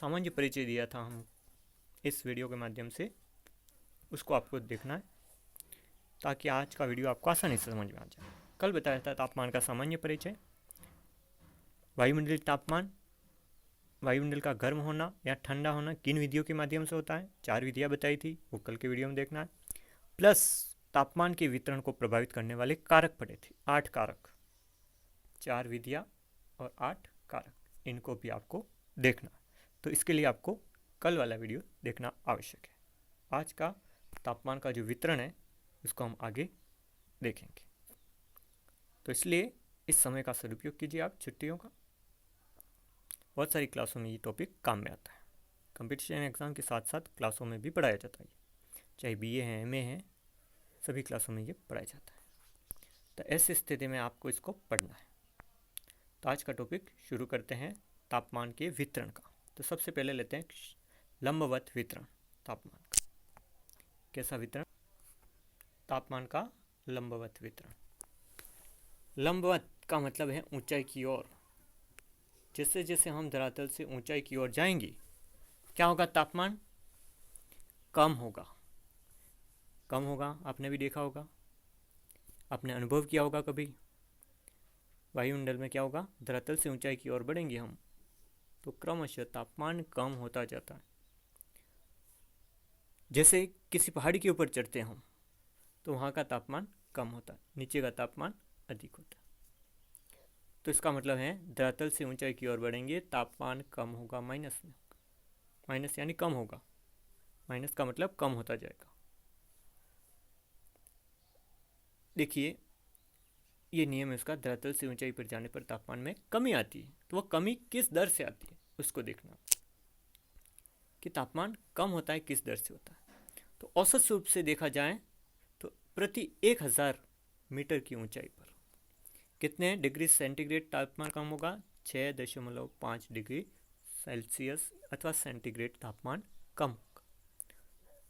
सामान्य परिचय दिया था हम इस वीडियो के माध्यम से, उसको आपको देखना है ताकि आज का वीडियो आपको आसानी से समझ में आ जाए। कल बताया था तापमान का सामान्य परिचय, वायुमंडलीय तापमान, वायुमंडल का गर्म होना या ठंडा होना किन विधियों के माध्यम से होता है, 4 विधियाँ बताई थी, वो कल के वीडियो में देखना है। प्लस तापमान के वितरण को प्रभावित करने वाले कारक पढ़े थे, 8 कारक, 4 विधियाँ और 8 कारक, इनको भी आपको देखना। तो इसके लिए आपको कल वाला वीडियो देखना आवश्यक है। आज का तापमान का जो वितरण है उसको हम आगे देखेंगे, तो इसलिए इस समय का सदुपयोग कीजिए आप छुट्टियों का। बहुत सारी क्लासों में ये टॉपिक काम में आता है, कंपटीशन एग्ज़ाम के साथ साथ क्लासों में भी पढ़ाया जाता है, चाहे बीए है एमए है, सभी क्लासों में ये पढ़ाया जाता है। तो ऐसी स्थिति में आपको इसको पढ़ना है। तो आज का टॉपिक शुरू करते हैं तापमान के वितरण का। तो सबसे पहले लेते हैं लंबवत वितरण तापमान का। कैसा वितरण? तापमान का लंबवत वितरण। लंबवत का मतलब है ऊंचाई की ओर। जैसे जैसे हम धरातल से ऊंचाई की ओर जाएंगे क्या होगा? तापमान कम होगा। कम होगा, आपने भी देखा होगा, आपने अनुभव किया होगा कभी। वायुमंडल में क्या होगा? धरातल से ऊंचाई की ओर बढ़ेंगे हम तो क्रमशः तापमान कम होता जाता है। जैसे किसी पहाड़ी के ऊपर चढ़ते हैं हम तो वहाँ का तापमान कम होता है, नीचे का तापमान अधिक होता है। तो इसका मतलब है धरातल से ऊंचाई की ओर बढ़ेंगे, तापमान कम होगा, माइनस में। माइनस यानी कम होगा, माइनस का मतलब कम होता जाएगा। देखिए ये नियम है उसका, धरातल से ऊंचाई पर जाने पर तापमान में कमी आती है। तो वह कमी किस दर से आती है उसको देखना कि तापमान कम होता है किस दर से होता है। तो औसत रूप से देखा जाए तो प्रति 1000 मीटर की ऊंचाई पर कितने डिग्री सेंटीग्रेड तापमान कम होगा? 6.5 डिग्री सेल्सियस अथवा सेंटीग्रेड तापमान कम होगा।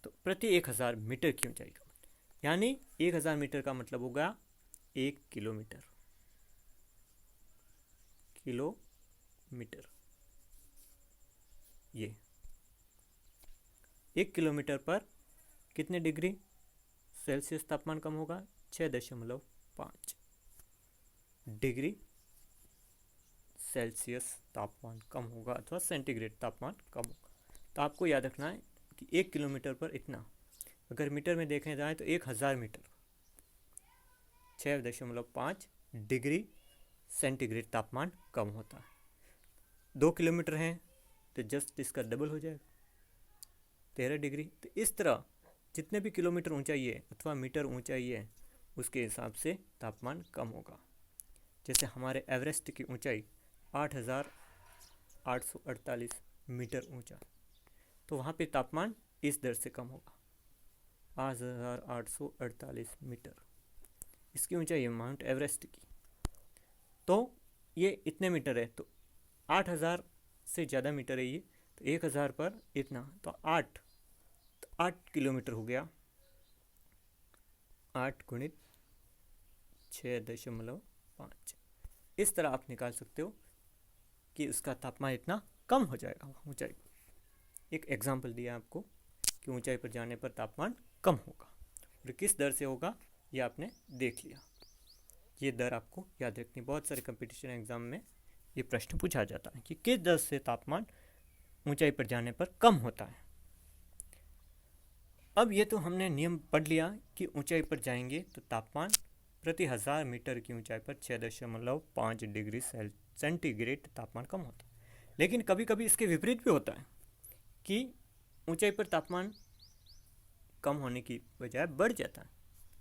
तो प्रति 1000 मीटर की ऊंचाई का यानी 1000 मीटर का मतलब होगा 1 किलोमीटर। किलोमीटर, ये 1 किलोमीटर पर कितने डिग्री सेल्सियस तापमान कम होगा? 6.5 डिग्री सेल्सियस तापमान कम होगा अथवा सेंटीग्रेड तापमान कम होगा। तो आपको याद रखना है कि 1 किलोमीटर पर इतना, अगर मीटर में देखें जाए तो 1000 मीटर 6.5 डिग्री सेंटीग्रेड तापमान कम होता है। 2 किलोमीटर है तो जस्ट इसका डबल हो जाएगा, 13 डिग्री। तो इस तरह जितने भी किलोमीटर ऊंचाई है अथवा मीटर ऊंचाई है उसके हिसाब से तापमान कम होगा। जैसे हमारे एवरेस्ट की ऊंचाई 8,848 मीटर ऊंचा, तो वहाँ पे तापमान इस दर से कम होगा, 8,848 मीटर इसकी ऊंचाई है माउंट एवरेस्ट की। तो ये इतने मीटर है, तो 8000 से ज़्यादा मीटर है ये, तो 1000 पर इतना, तो 8 किलोमीटर हो गया। 8 गुणित 6.5, इस तरह आप निकाल सकते हो कि उसका तापमान इतना कम हो जाएगा ऊंचाई पर। एक एग्जाम्पल दिया आपको कि ऊंचाई पर जाने पर तापमान कम होगा और किस दर से होगा ये आपने देख लिया। ये दर आपको याद रखनी, बहुत सारे कंपटीशन एग्जाम में ये प्रश्न पूछा जाता है कि किस दर से तापमान ऊंचाई पर जाने पर कम होता है। अब ये तो हमने नियम पढ़ लिया कि ऊंचाई पर जाएंगे तो तापमान प्रति 1000 मीटर की ऊंचाई पर 6.5 डिग्री सेंटीग्रेड तापमान कम होता है। लेकिन कभी कभी इसके विपरीत भी होता है कि ऊंचाई पर तापमान कम होने की बजाय बढ़ जाता है।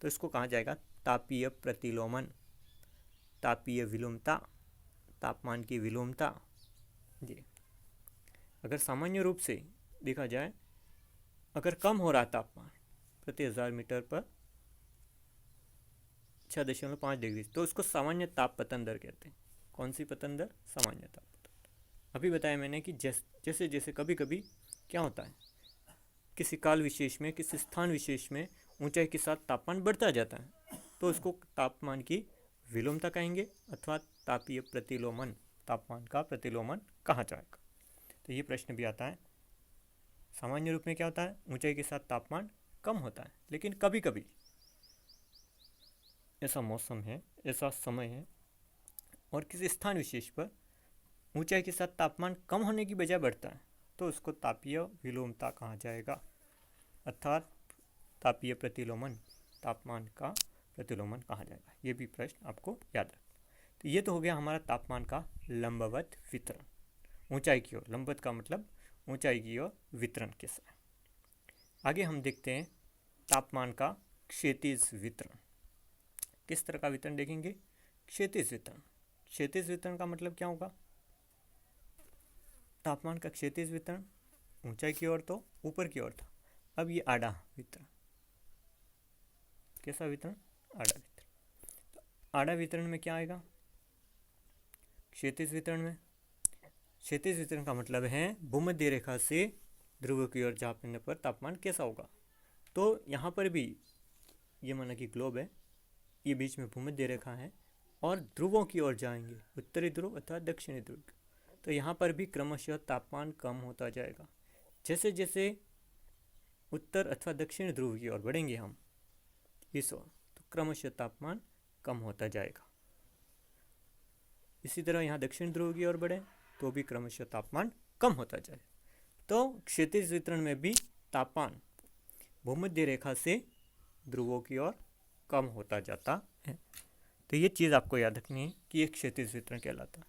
तो इसको कहा जाएगा तापीय प्रतिलोमन, तापीय विलोमता, तापमान की विलोमता। जी, अगर सामान्य रूप से देखा जाए, अगर कम हो रहा तापमान प्रति 1000 मीटर पर 6.5 डिग्री, तो उसको सामान्य ताप पतन दर कहते हैं। कौन सी पतन दर? सामान्य ताप पतन। अभी बताया मैंने कि जैसे जैसे कभी कभी क्या होता है, किसी काल विशेष में, किसी स्थान विशेष में ऊंचाई के साथ तापमान बढ़ता जाता है, तो उसको तापमान की विलोमता कहेंगे अथवा तापीय प्रतिलोमन, तापमान का प्रतिलोमन कहा जाएगा। तो ये प्रश्न भी आता है। सामान्य रूप में क्या होता है, ऊंचाई के साथ तापमान कम होता है, लेकिन कभी कभी ऐसा मौसम है, ऐसा समय है और किसी स्थान विशेष पर ऊंचाई के साथ तापमान कम होने की बजाय बढ़ता है, तो उसको तापीय विलोमता कहा जाएगा, अर्थात तापीय प्रतिलोमन, तापमान का प्रतिलोमन कहा जाएगा। ये भी प्रश्न आपको याद रखना। तो ये तो हो गया हमारा तापमान का लंबवत वितरण, ऊंचाई की ओर। लंबवत का मतलब ऊंचाई की ओर वितरण के साथ। आगे हम देखते हैं तापमान का क्षैतिज वितरण। किस तरह का वितरण देखेंगे? क्षैतिज वितरण। क्षैतिज वितरण का मतलब क्या होगा? तापमान का क्षैतिज वितरण ऊंचाई की ओर तो ऊपर की ओर था, अब ये आड़ा वितरण। कैसा वितरण? आड़ा वितरण। तो आड़ा वितरण में क्या आएगा? क्षैतिज वितरण में, क्षैतिज वितरण का मतलब है भूमध्य रेखा से ध्रुव की ओर जाने पर तापमान कैसा होगा। तो यहाँ पर भी ये माना कि ग्लोब है, ये बीच में भूमध्य रेखा है और ध्रुवों की ओर जाएंगे, उत्तरी ध्रुव अथवा दक्षिणी ध्रुव। तो यहाँ पर भी क्रमशः तापमान कम होता जाएगा। जैसे जैसे उत्तर अथवा दक्षिण ध्रुव की ओर बढ़ेंगे हम इस ओर, तो क्रमशः तापमान कम होता जाएगा। इसी तरह यहाँ दक्षिण ध्रुव की ओर बढ़े तो भी क्रमशः तापमान कम होता जाए। तो क्षैतिज वितरण में भी तापमान भूमध्य रेखा से ध्रुवों की ओर कम होता जाता है। तो ये चीज़ आपको याद रखनी है कि एक क्षैतिज वितरण कहलाता है।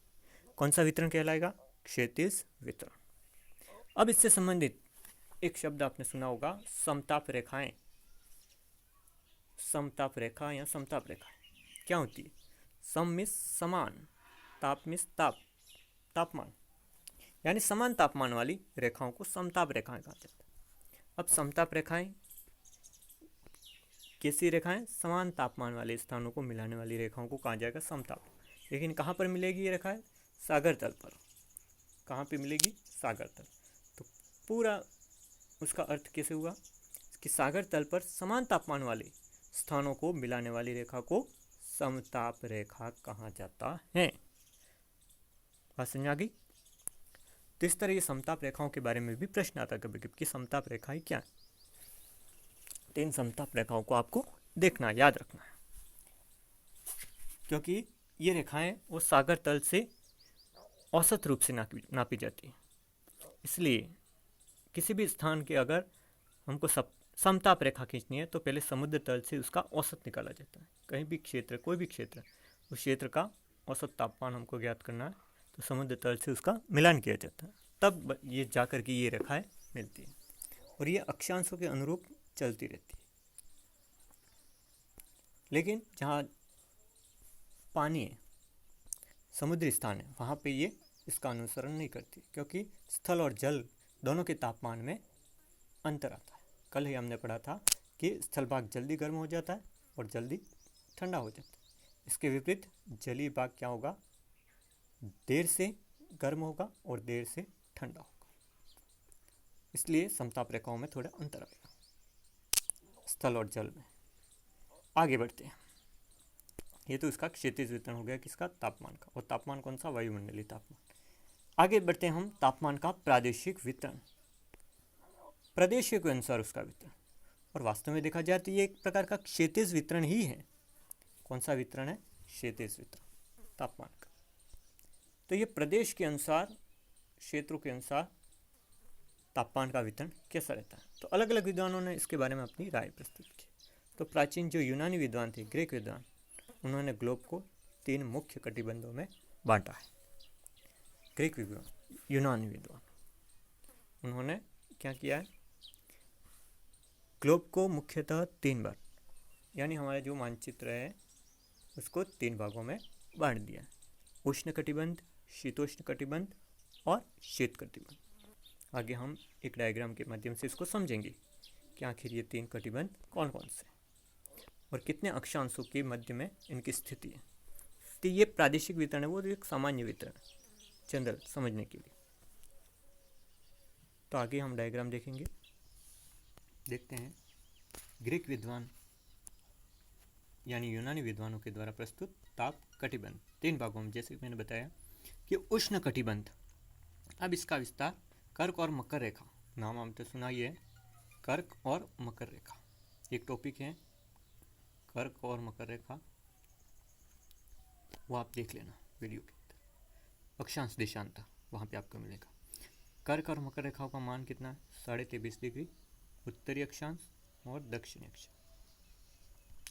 कौन सा वितरण कहलाएगा? क्षैतिज वितरण। अब इससे संबंधित एक शब्द आपने सुना होगा, समताप रेखाएं। समताप रेखा या समताप रेखा क्या होती है? सम मीन्स समान, ताप मीन्स ताप, तापमान, यानी समान तापमान वाली रेखाओं को समताप रेखाएं कहा जाता है। अब समताप रेखाएं कैसी रेखाएं? समान तापमान वाले स्थानों को मिलाने वाली रेखाओं को कहा जाएगा समताप। लेकिन कहाँ पर मिलेगी ये रेखाएं? सागर तल पर। कहाँ पे मिलेगी? सागर तल। तो पूरा उसका अर्थ कैसे हुआ कि सागर तल पर समान तापमान वाले स्थानों को मिलाने वाली रेखा को समताप रेखा कहा जाता है। बात समझ आ गई? तो इस तरह ये समताप रेखाओं के बारे में भी प्रश्न आता है कभी कभी कि समताप रेखाएं क्या है। तो इन समताप रेखाओं को आपको देखना, याद रखना है, क्योंकि ये रेखाएं वो सागर तल से औसत रूप से नापी जाती है। इसलिए किसी भी स्थान के अगर हमको समताप रेखा खींचनी है तो पहले समुद्र तल से उसका औसत निकाला जाता है। कहीं भी क्षेत्र, कोई भी क्षेत्र, उस क्षेत्र का औसत तापमान हमको ज्ञात करना है तो समुद्र तल से उसका मिलान किया जाता है, तब ये जाकर के ये रेखाएं मिलती हैं और ये अक्षांशों के अनुरूप चलती रहती है। लेकिन जहाँ पानी है, समुद्री स्थान है, वहाँ पे ये इसका अनुसरण नहीं करती, क्योंकि स्थल और जल दोनों के तापमान में अंतर आता है। कल ही हमने पढ़ा था कि स्थल भाग जल्दी गर्म हो जाता है और जल्दी ठंडा हो जाता है। इसके विपरीत जलीय भाग क्या होगा? देर से गर्म होगा और देर से ठंडा होगा। इसलिए समताप रेखाओं में थोड़ा अंतर आएगा स्थल और जल में। आगे बढ़ते हैं। ये तो इसका क्षैतिज वितरण हो गया किसका? तापमान का। और तापमान कौन सा? वायुमंडलीय तापमान। आगे बढ़ते हैं हम तापमान का प्रादेशिक वितरण, प्रदेश के अनुसार उसका वितरण। और वास्तव में देखा जाए तो ये एक प्रकार का क्षैतिज वितरण ही है। कौन सा वितरण है? क्षैतिज वितरण तापमान का। तो ये प्रदेश के अनुसार, क्षेत्रों के अनुसार तापमान का वितरण कैसा रहता है। तो अलग अलग विद्वानों ने इसके बारे में अपनी राय प्रस्तुत की। तो प्राचीन जो यूनानी विद्वान थे, ग्रीक विद्वान, उन्होंने ग्लोब को 3 मुख्य कटिबंधों में बांटा है। ग्रीक विद्वान, यूनानी विद्वान, उन्होंने क्या किया है? ग्लोब को मुख्यतः 3 भाग, यानी हमारा जो मानचित्र है उसको 3 भागों में बांट दिया है। उष्ण कटिबंध, शीतोष्ण कटिबंध और शीत कटिबंध। आगे हम एक डायग्राम के माध्यम से इसको समझेंगे कि आखिर ये 3 कटिबंध कौन कौन से और कितने अक्षांशों के मध्य में इनकी स्थिति है। तो ये प्रादेशिक वितरण है, वो एक सामान्य वितरण है जनरल समझने के लिए। तो आगे हम डायग्राम देखेंगे। देखते हैं ग्रीक विद्वान यानी यूनानी विद्वानों के द्वारा प्रस्तुत ताप कटिबंध 3 भागों में। जैसे मैंने बताया कि उष्ण कटिबंध, अब इसका विस्तार कर्क और मकर रेखा, नाम आपने सुना ही है, कर्क और मकर रेखा एक टॉपिक है। कर्क और मकर रेखा वो आप देख लेना वीडियो के अंदर, अक्षांश देशांतर वहाँ पे आपको मिलेगा। कर्क और मकर रेखाओं का मान कितना है? 23.5 डिग्री उत्तरी अक्षांश और दक्षिणी अक्षांश,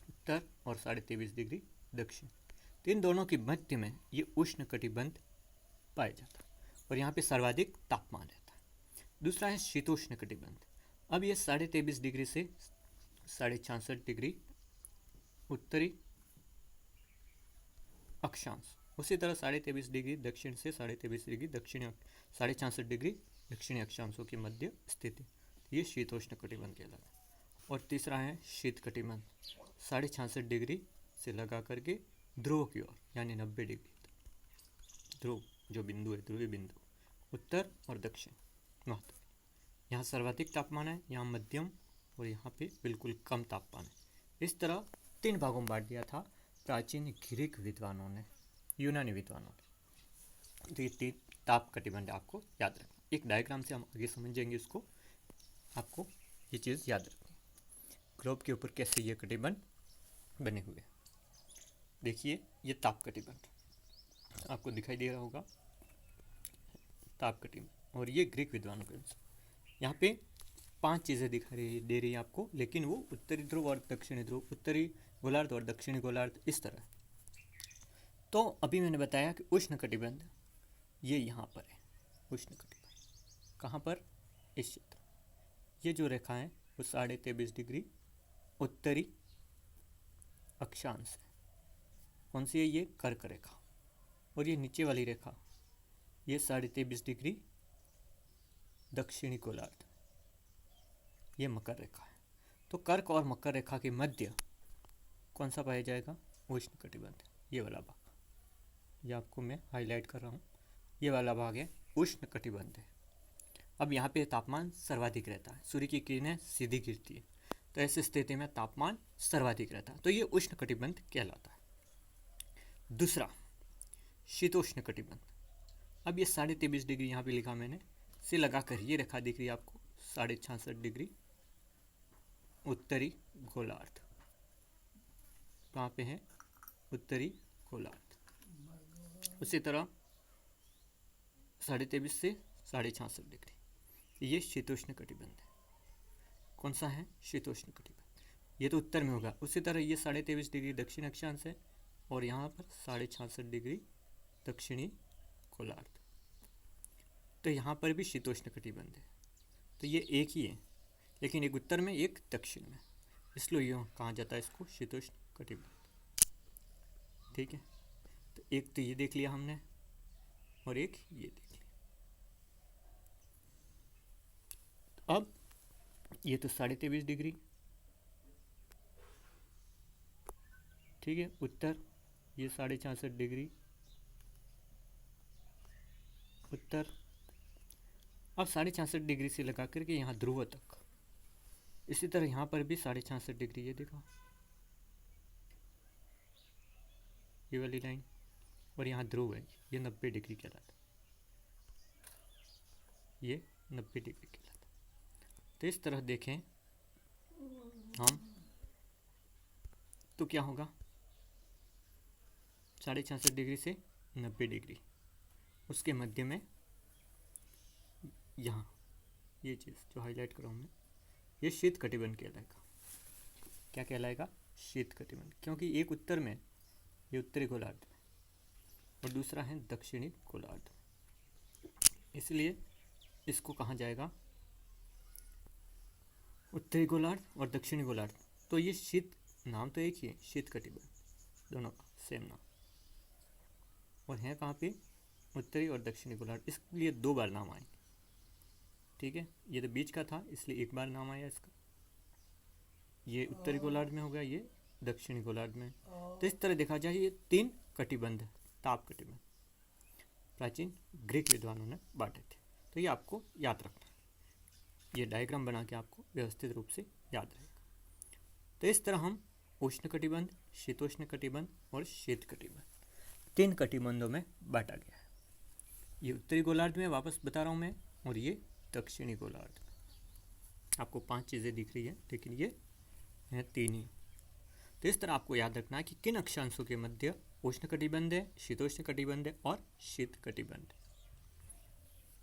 उत्तर और 23.5 डिग्री दक्षिण। तो इन दोनों के मध्य में ये उष्ण कटिबंध पाया जाता है और यहाँ पे सर्वाधिक तापमान रहता है। दूसरा है शीतोष्ण कटिबंध। अब ये 23.5 डिग्री से 66.5 डिग्री उत्तरी अक्षांश, उसी तरह 23.5 डिग्री दक्षिण से 23.5 डिग्री दक्षिणी 66.5 डिग्री दक्षिणी अक्षांशों की मध्य स्थिति, ये शीतोष्ण कटिबंध कहलाता है। और तीसरा है शीत कटिबंध, 66.5 डिग्री से लगा करके ध्रुव की ओर यानी 90 डिग्री, ध्रुव जो बिंदु है, ध्रुवीय बिंदु उत्तर और दक्षिण महत्व। यहाँ सर्वाधिक तापमान है, यहाँ मध्यम और यहाँ पे बिल्कुल कम तापमान है। इस तरह 3 भागों में बांट दिया था प्राचीन ग्रीक विद्वानों ने, यूनानी विद्वानों ने। तो ये 3 ताप कटिबंध आपको याद रखना। एक डायग्राम से हम आगे समझेंगे इसको, आपको ये चीज़ याद रखनी। ग्लोब के ऊपर कैसे ये कटिबंध बने हुए, देखिए ये ताप कटिबंध आपको दिखाई दे रहा होगा, ताप कटिबंध। और ये ग्रीक विद्वानों के अनुसार यहाँ पे 5 चीज़ें दिखाई दे रही है आपको, लेकिन वो उत्तरी ध्रुव और दक्षिणी ध्रुव, उत्तरी गोलार्ध और दक्षिणी गोलार्ध इस तरह। तो अभी मैंने बताया कि उष्ण कटिबंध ये यहाँ पर है। उष्ण कटिबंध कहाँ पर? इस क्षेत्र। ये जो रेखा है वो 23.5 डिग्री उत्तरी अक्षांश है। कौन सी है? ये कर्क रेखा। और ये नीचे वाली रेखा ये 23.5 डिग्री दक्षिणी गोलार्ध, ये मकर रेखा है। तो कर्क और मकर रेखा के मध्य कौन सा पाया जाएगा? उष्ण कटिबंध, ये वाला भाग, ये आपको मैं हाईलाइट कर रहा हूँ, ये वाला भाग है उष्ण कटिबंध है। अब यहाँ पे तापमान सर्वाधिक रहता है, सूर्य की किरणें सीधी गिरती है, तो ऐसी स्थिति में तापमान सर्वाधिक रहता है, तो ये उष्ण कटिबंध कहलाता है। दूसरा शीतोष्ण कटिबंध। अब ये 23.5 डिग्री यहाँ पे लिखा मैंने, से लगाकर ये रेखा दिख रही है आपको 66.5 डिग्री उत्तरी गोलार्ध। कहाँ पे है? उत्तरी गोलार्ध। उसी तरह 23.5 से 66.5 डिग्री, ये शीतोष्ण कटिबंध है। कौन सा है? शीतोष्ण कटिबंध, ये तो उत्तर में होगा। उसी तरह ये 23.5 डिग्री दक्षिण अक्षांश है और यहाँ पर 66.5 डिग्री दक्षिणी गोलार्ध, तो यहाँ पर भी शीतोष्ण कटिबंध है। तो ये एक ही है, लेकिन एक उत्तर में एक दक्षिण में, इसलिए ये कहा जाता है इसको शीतोष्ण कटिबंध। ठीक है, तो एक तो ये देख लिया हमने और एक ये देख लिया। अब ये तो 23.5 डिग्री, ठीक है, उत्तर, ये 66.5 डिग्री उत्तर। अब 66.5 डिग्री से लगा करके यहाँ ध्रुव तक, इसी तरह यहाँ पर भी 66.5 डिग्री, ये देखो ये वाली लाइन, और यहाँ ध्रुव है, ये 90 डिग्री कहलाता है, ये 90 डिग्री कहलाता है। तो इस तरह देखें हम तो क्या होगा? 66.5 डिग्री से 90 डिग्री, उसके मध्य में यहाँ ये चीज़ जो हाईलाइट कर रहा हूँ मैं, ये शीत कटिबंध कहलाएगा। क्या कहलाएगा? शीत कटिबंध, क्योंकि एक उत्तर में, ये उत्तरी गोलार्ध में, और दूसरा है दक्षिणी गोलार्ध, इसलिए इसको कहा जाएगा उत्तरी गोलार्ध और दक्षिणी गोलार्ध। तो ये शीत, नाम तो एक ही है, शीत कटिबंध, दोनों का सेम नाम, और है कहाँ पे? उत्तरी और दक्षिणी गोलार्ध, इसलिए 2 बार नाम आएंगे। ठीक है, ये तो बीच का था इसलिए 1 बार नाम आया इसका, ये उत्तरी गोलार्ध में हो गया, ये दक्षिणी गोलार्ध में। तो इस तरह देखा जाए ये 3 कटिबंध, ताप कटिबंध प्राचीन ग्रीक विद्वानों ने बांटे थे। तो ये आपको याद रखना, ये डायग्राम बना के आपको व्यवस्थित रूप से याद रहेगा। तो इस तरह हम उष्ण कटिबंध, शीतोष्ण कटिबंध और शीत कटिबंध 3 कटिबंधों में बांटा गया है। ये उत्तरी गोलार्ध में वापस बता रहा हूँ मैं, और ये दक्षिणी गोलार्ध। आपको 5 चीज़ें दिख रही है, लेकिन ये हैं 3 ही। तो इस तरह आपको याद रखना है कि किन अक्षांशों के मध्य उष्ण कटिबंध है, शीतोष्ण कटिबंध है और शीत कटिबंध।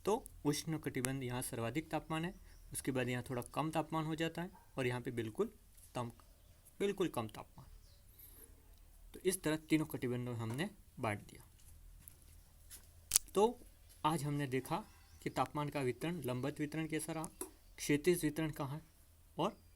तो उष्ण कटिबंध यहाँ सर्वाधिक तापमान है, उसके बाद यहाँ थोड़ा कम तापमान हो जाता है और यहाँ पे बिल्कुल कम तापमान। तो इस तरह तीनों कटिबंधों में हमने बांट दिया। तो आज हमने देखा कि तापमान का वितरण, लंबवत वितरण कैसा रहा, क्षैतिज वितरण कहाँ है और